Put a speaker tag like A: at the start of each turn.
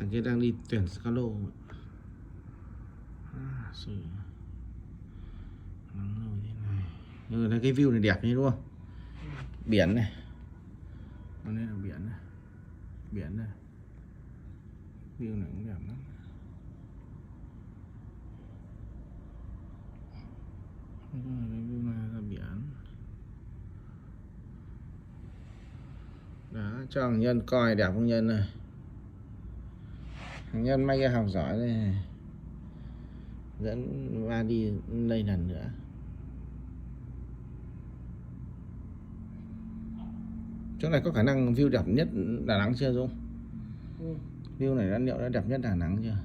A: Thằng kia đang đi tuyển Scalo. Nắng nổi thế này. Nhưng mà cái view này đẹp như đúng không? Biển này. Đây là biển này. Biển này. View này cũng đẹp lắm. Cái view này là biển. Đó, cho thằng Nhân coi đẹp không Nhân này. Thằng Nhân may cái học giỏi này. Dẫn ba đi đây lần nữa. Chỗ này có khả năng view đẹp nhất Đà Nẵng chưa Dung? View này liệu đã đẹp nhất Đà Nẵng chưa?